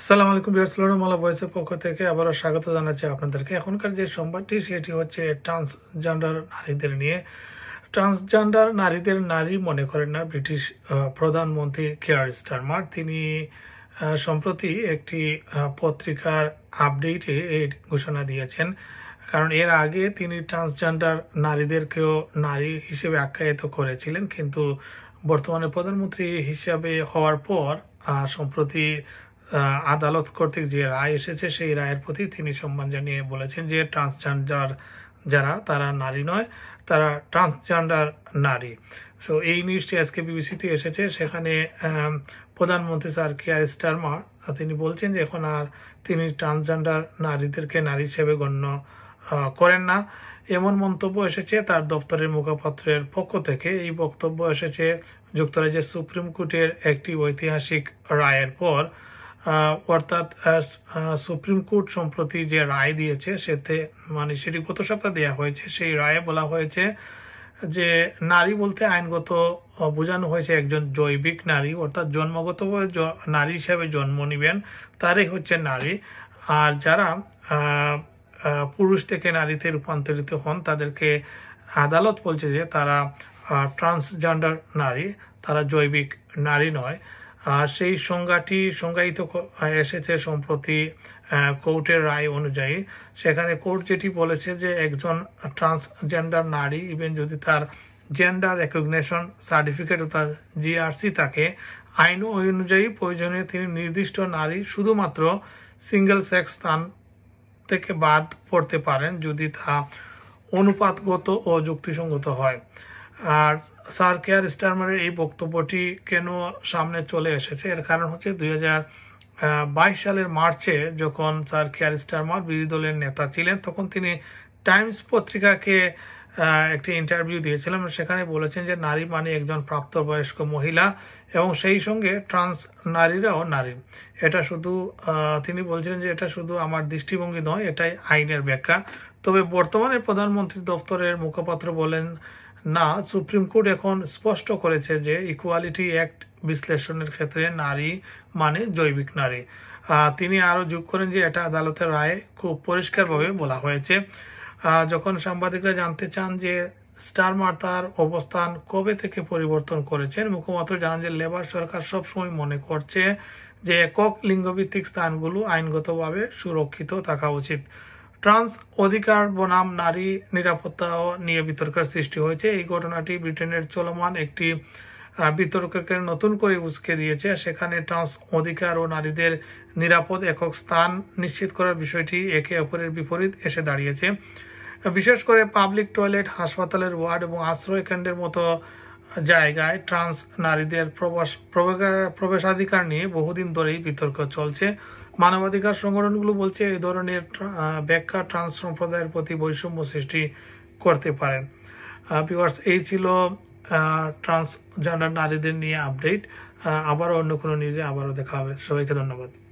আসসালামু আলাইকুম ভিউয়ার্স, মালা ভয়েসের পক্ষ থেকে আবারও স্বাগত জানাচ্ছি আপনাদেরকে। এখনকার যে সংবাদটি সেটি হচ্ছে ট্রান্সজেন্ডার নারীদের নিয়ে। ট্রান্সজেন্ডার নারীদের নারী মনে করেন না ব্রিটিশ প্রধানমন্ত্রী কেয়ার স্টারমার। তিনি সম্প্রতি একটি পত্রিকার আপডেটে এই ঘোষণা দিয়েছেন। কারণ এর আগে তিনি ট্রান্সজেন্ডার নারীদেরকেও নারী হিসেবে আখ্যায়িত করেছিলেন, কিন্তু বর্তমানে প্রধানমন্ত্রী হিসাবে হওয়ার পর সম্প্রতি আদালত কর্তৃক যে রায় এসেছে সেই রায়ের প্রতি তিনি সম্মান জানিয়ে বলেছেন যে ট্রান্সজেন্ডার যারা তারা নারী নয়, তারা ট্রান্সজেন্ডার নারী। সো এই নিউজটি আজকে বিবিসিতে এসেছে। সেখানে প্রধানমন্ত্রী স্যার কেয়ার স্টারমার তিনি বলছেন যে এখন আর তিনি ট্রান্সজেন্ডার নারীদেরকে নারী হিসেবে গণ্য করেন না। এমন মন্তব্য এসেছে তার দপ্তরের মুখপাত্রের পক্ষ থেকে। এই বক্তব্য এসেছে যুক্তরাজ্যের সুপ্রিম কোর্টের একটি ঐতিহাসিক রায়ের পর। অর্থাৎ সুপ্রিম কোর্ট সম্প্রতি যে রায় দিয়েছে সেটি গত সপ্তাহে দেওয়া হয়েছে। সেই রায়ে বলা হয়েছে যে নারী বলতে আইনগত বোঝানো হয়েছে একজন জৈবিক নারী, অর্থাৎ জন্মগতভাবে নারী হিসাবে জন্ম নিবেন তারাই হচ্ছে নারী। আর যারা পুরুষ থেকে নারীতে রূপান্তরিত হন তাদেরকে আদালত বলছে যে তারা ট্রান্সজেন্ডার নারী, তারা জৈবিক নারী নয়। সেই সংজ্ঞায়িত এসেছে সম্প্রতি কোর্টের রায় অনুযায়ী। সেখানে কোর্ট যেটি বলেছে যে একজন ট্রান্সজেন্ডার নারী ইভেন যদি তার জেন্ডার রেকগনিশন সার্টিফিকেট অর্থাৎ জিআরসি থাকে, আইন অনুযায়ী প্রয়োজনীয় তিনি নির্দিষ্ট নারী শুধুমাত্র সিঙ্গেল সেক্স স্থান থেকে বাদ পড়তে পারেন যদি তা অনুপাতগত ও যুক্তিসঙ্গত হয়। আর স্যার কেয়ার স্টারমারের এই বক্তব্যটি কেন সামনে চলে এসেছে, এর কারণ হচ্ছে 2022 সালের মার্চে যখন স্যার কেয়ার স্টারমার বিরোধী দলের নেতা ছিলেন তখন তিনি টাইমস পত্রিকাকে একটি ইন্টারভিউ দিয়েছিলেন। সেখানে বলেছেন যে নারী মানে একজন প্রাপ্তবয়স্ক মহিলা এবং সেই সঙ্গে ট্রান্স নারীরাও নারী। এটা শুধু তিনি বলছিলেন যে এটা শুধু আমার দৃষ্টিভঙ্গি নয়, এটাই আইনের ব্যাখ্যা। তবে বর্তমানে প্রধানমন্ত্রী দপ্তরের মুখপাত্র বলেন না, সুপ্রিম কোর্ট এখন স্পষ্ট করেছে যে ইকুয়ালিটি অ্যাক্ট বিশ্লেষণের ক্ষেত্রে নারী মানে জৈবিক নারী। তিনি আরো যোগ করেন যে এটা আদালতের রায়ে খুব পরিষ্কারভাবে বলা হয়েছে। যখন সাংবাদিকরা জানতে চান যে স্টারমার তার অবস্থান কবে থেকে পরিবর্তন করেছেন, মুখপাত্র জানান যে লেবার সরকার সবসময় মনে করছে যে একক লিঙ্গভিত্তিক স্থানগুলো আইনগতভাবে সুরক্ষিত থাকা উচিত। ট্রান্স অধিকার বনাম নারী নিরাপত্তা নিয়ে বিতর্কের সৃষ্টি হয়েছে। এই ঘটনাটি ব্রিটেনের চলমান একটি বিতর্ককে নতুন করে উস্কে দিয়েছে। সেখানে ট্রান্স অধিকার ও নারীদের নিরাপদ একক স্থান নিশ্চিত করার বিষয়টি একে অপরের বিপরীত এসে দাঁড়িয়েছে। বিশেষ করে পাবলিক টয়লেট, হাসপাতালের ওয়ার্ড এবং আশ্রয় কেন্দ্রের মতো জায়গায় ট্রান্স নারীদের প্রবেশাধিকার নিয়ে বহুদিন ধরেই বিতর্ক চলছে। মানবাধিকার সংগঠনগুলো বলছে এই ধরনের ব্যাখ্যা ট্রান্স সম্প্রদায়ের প্রতি বৈষম্য সৃষ্টি করতে পারেন। ভিউয়ার্স, এই ছিল ট্রান্সজেন্ডার নারীদের নিয়ে আপডেট। আবারও অন্য কোনো নিউজে আবারও দেখা হবে। সবাইকে ধন্যবাদ।